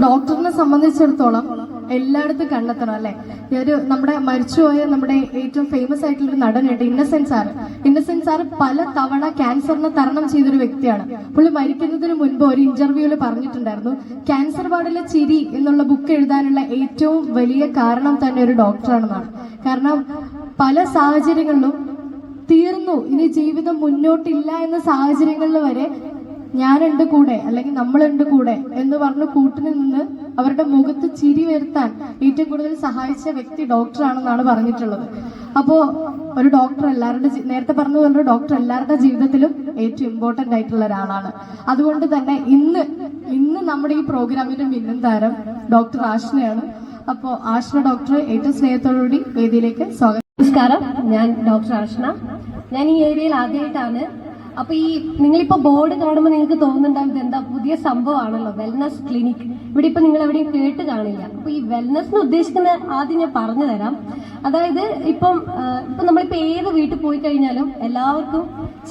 ഡോക്ടറിനെ സംബന്ധിച്ചിടത്തോളം എല്ലായിടത്തും കണ്ടെത്തണം അല്ലെ. നമ്മുടെ മരിച്ചുപോയ നമ്മുടെ ഏറ്റവും ഫേമസ് ആയിട്ടുള്ള ഒരു നടനുണ്ട് ഇന്നസെന്റ് സാറ് പല തവണ ക്യാൻസറിനെ തരണം ചെയ്തൊരു വ്യക്തിയാണ്. പുള്ളി മരിക്കുന്നതിന് മുൻപ് ഒരു ഇന്റർവ്യൂവിൽ പറഞ്ഞിട്ടുണ്ടായിരുന്നു, ക്യാൻസർ വാർഡിലെ ചിരി എന്നുള്ള ബുക്ക് എഴുതാനുള്ള ഏറ്റവും വലിയ കാരണം തന്നെ ഒരു ഡോക്ടറാണെന്നാണ്. കാരണം പല സാഹചര്യങ്ങളിലും തീർന്നു, ഇനി ജീവിതം മുന്നോട്ടില്ല എന്ന സാഹചര്യങ്ങളിൽ വരെ ഞാനുണ്ട് കൂടെ അല്ലെങ്കിൽ നമ്മളുണ്ട് കൂടെ എന്ന് പറഞ്ഞ് കൂട്ടിന് നിന്ന് അവരുടെ മുഖത്ത് ചിരി വരുത്താൻ ഏറ്റവും കൂടുതൽ സഹായിച്ച വ്യക്തി ഡോക്ടറാണെന്നാണ് പറഞ്ഞിട്ടുള്ളത്. അപ്പോ ഒരു ഡോക്ടർ നേരത്തെ പറഞ്ഞ പോലെ ഡോക്ടർ എല്ലാവരുടെ ജീവിതത്തിലും ഏറ്റവും ഇമ്പോർട്ടന്റ് ആയിട്ടുള്ള ഒരാളാണ്. അതുകൊണ്ട് തന്നെ ഇന്ന് നമ്മുടെ ഈ പ്രോഗ്രാമിന്റെ മിന്നും താരം ഡോക്ടർ ആഷ്നയാണ്. അപ്പോൾ ആഷ്ന ഡോക്ടറെ ഏറ്റവും സ്നേഹത്തോടുകൂടി വേദിയിലേക്ക് സ്വാഗതം. നമസ്കാരം, ഞാൻ ഡോക്ടർ ആഷ്ന. ഞാൻ ഈ ഏരിയയിൽ ആദ്യമായിട്ടാണ്. അപ്പൊ നിങ്ങളിപ്പോ ബോർഡ് കാണുമ്പോൾ നിങ്ങൾക്ക് തോന്നുന്നുണ്ടാവും ഇതെന്താ പുതിയ സംഭവമാണല്ലോ, വെൽനസ് ക്ലിനിക്. ഇവിടെ ഇപ്പൊ നിങ്ങൾ എവിടെയും കേട്ട് കാണില്ല. അപ്പൊ ഈ വെൽനസ് ഉദ്ദേശിക്കുന്ന ആദ്യം ഞാൻ പറഞ്ഞു തരാം. അതായത് ഇപ്പൊ നമ്മളിപ്പോ ഏത് വീട്ടിൽ പോയി കഴിഞ്ഞാലും എല്ലാവർക്കും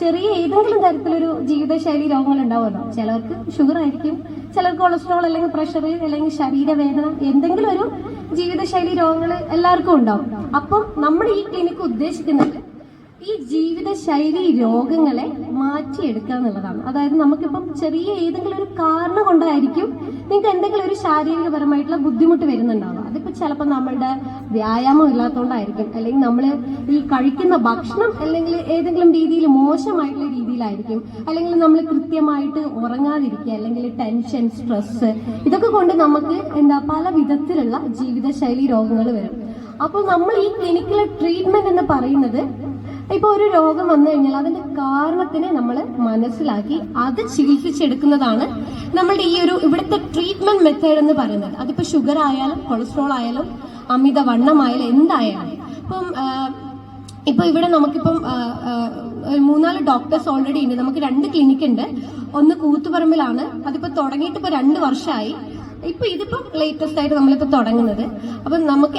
ചെറിയ ഏതെങ്കിലും തരത്തിലൊരു ജീവിതശൈലി രോഗങ്ങൾ ഉണ്ടാവുമല്ലോ. ചിലർക്ക് ഷുഗർ ആയിരിക്കും, ചിലർക്ക് കൊളസ്ട്രോൾ അല്ലെങ്കിൽ പ്രഷർ അല്ലെങ്കിൽ ശരീരവേദന, എന്തെങ്കിലും ഒരു ജീവിതശൈലി രോഗങ്ങൾ എല്ലാവർക്കും ഉണ്ടാവും. അപ്പം നമ്മൾ ഈ ക്ലിനിക്ക് ഉദ്ദേശിക്കുന്നത് ഈ ജീവിതശൈലി രോഗങ്ങളെ മാറ്റിയെടുക്കുക എന്നുള്ളതാണ്. അതായത് നമുക്കിപ്പം ചെറിയ ഏതെങ്കിലും ഒരു കാരണം കൊണ്ടായിരിക്കും നിങ്ങൾക്ക് എന്തെങ്കിലും ഒരു ശാരീരികപരമായിട്ടുള്ള ബുദ്ധിമുട്ട് വരുന്നുണ്ടാവുക. അതിപ്പോൾ ചിലപ്പോൾ നമ്മളുടെ വ്യായാമം ഇല്ലാത്തതുകൊണ്ടായിരിക്കും, അല്ലെങ്കിൽ നമ്മൾ ഈ കഴിക്കുന്ന ഭക്ഷണം അല്ലെങ്കിൽ ഏതെങ്കിലും രീതിയിൽ മോശമായിട്ടുള്ള രീതിയിലായിരിക്കും, അല്ലെങ്കിൽ നമ്മൾ കൃത്യമായിട്ട് ഉറങ്ങാതിരിക്കുക, അല്ലെങ്കിൽ ടെൻഷൻ, സ്ട്രെസ്, ഇതൊക്കെ കൊണ്ട് നമുക്ക് പല വിധത്തിലുള്ള ജീവിതശൈലി രോഗങ്ങൾ വരും. അപ്പോൾ നമ്മൾ ഈ ക്ലിനിക്കിലെ ട്രീറ്റ്മെന്റ് എന്ന് പറയുന്നത് ഇപ്പൊ ഒരു രോഗം വന്നു കഴിഞ്ഞാൽ അതിന്റെ കാരണത്തിനെ നമ്മൾ മനസ്സിലാക്കി അത് ചികിത്സിച്ചെടുക്കുന്നതാണ് നമ്മളുടെ ഇവിടുത്തെ ട്രീറ്റ്മെന്റ് മെത്തേഡ് എന്ന് പറയുന്നത്. അതിപ്പോ ഷുഗർ ആയാലും കൊളസ്ട്രോൾ ആയാലും അമിതവണ്ണമായാലും എന്തായാലും. ഇപ്പൊ ഇവിടെ നമുക്കിപ്പം 3-4 ഡോക്ടേഴ്സ് ഓൾറെഡി ഉണ്ട്. നമുക്ക് 2 ക്ലിനിക്ക് ഉണ്ട്. ഒന്ന് കൂത്തുപറമ്പിലാണ്, അതിപ്പോ തുടങ്ങിയിട്ട് ഇപ്പൊ 2 വർഷമായി. ഇതിപ്പോ ലേറ്റസ്റ്റ് ആയിട്ട് നമ്മളിപ്പോ തുടങ്ങുന്നത്. അപ്പൊ നമുക്ക്